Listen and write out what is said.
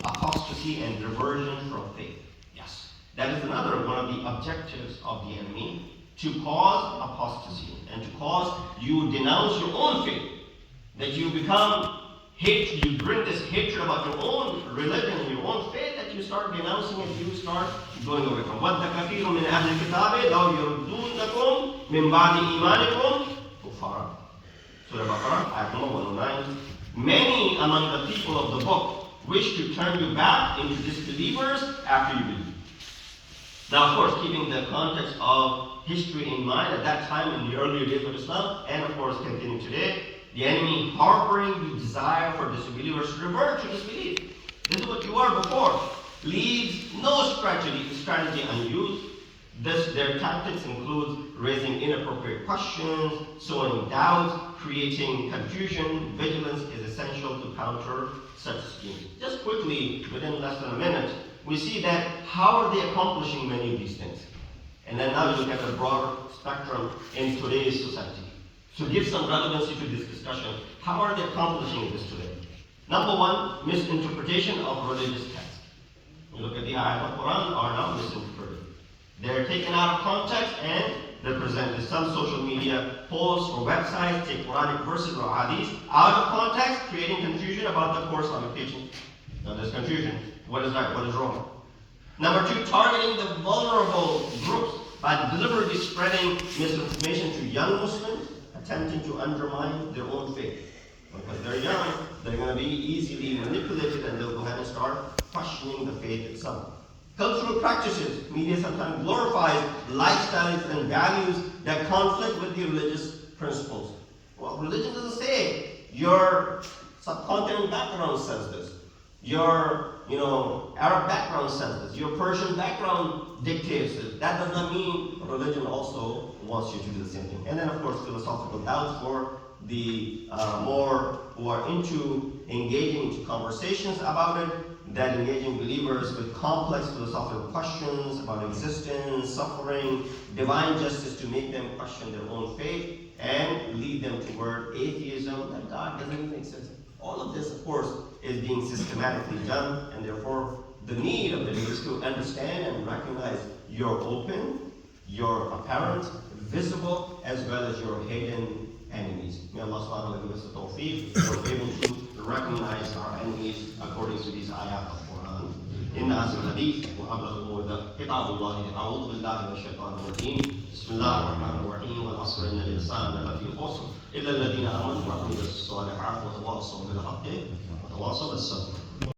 apostasy and reversion from faith. Yes, that is another one of the objectives of the enemy, to cause apostasy and to cause you denounce your own faith, that you become hate, you bring this hatred about your own religion, your own faith, that you start denouncing it, you start going away from. وَدَّ كَثِيرٌ مِنْ أَهْلِ الْكِتَابِ لَوْ يُرْدُونَكُمْ مِنْ بَعْدِ إِيمَانِكُمْ كُفَّارًا. Surah Baqarah, ayat number 109. Many among the people of the book wish to turn you back into disbelievers after you believe. Now, of course, keeping the context of history in mind, at that time in the earlier days of Islam, and of course continuing today, the enemy harboring the desire for disbelievers to revert to disbelief. This is what you were before. Leaves no strategy unused. Their tactics include raising inappropriate questions, sowing doubt, creating confusion. Vigilance is essential to counter such schemes. Just quickly, within less than a minute, we see that how are they accomplishing many of these things? And then now we look at the broader spectrum in today's society. To give some relevancy to this discussion, how are they accomplishing this today? Number one, misinterpretation of religious texts. You look at the ayat of Quran are now misinterpreted. They're taken out of context and they're presented. Some social media posts or websites take Quranic verses or hadiths out of context, creating confusion about the core Islamic teaching. Now there's confusion. What is right? What is wrong? Number two, targeting the vulnerable groups by deliberately spreading misinformation to young Muslims, attempting to undermine their own faith. Because they're young, they're going to be easily manipulated and they'll go ahead and start questioning the faith itself. Cultural practices. Media sometimes glorifies lifestyles and values that conflict with the religious principles. Well, religion doesn't say your subcontinent background says this. Your Arab background says this. Your Persian background dictates this. That does not mean religion also wants you to do the same thing. And then, of course, philosophical doubts for the more who are into engaging into conversations about it, that engaging believers with complex philosophical questions about existence, suffering, divine justice to make them question their own faith and lead them toward atheism, that God doesn't even exist. All of this, of course, is being systematically done, and therefore the need of the day is to understand and recognize your open, your apparent, visible, as well as your hidden enemies. May Allah subhanahu wa ta'ala give us the tawfiq to be able to recognize our enemies according to these ayat of Quran. إن هذا الحديث وأبلغ الموعظة كتاب الله أعوذ بالله من الشيطان الرجيم بسم الله الرحمن الرحيم والعصر إن الإنسان لفي خسر إلا الذين آمنوا وعملوا الصالحات وتواصوا بالحق وتواصوا بالصبر.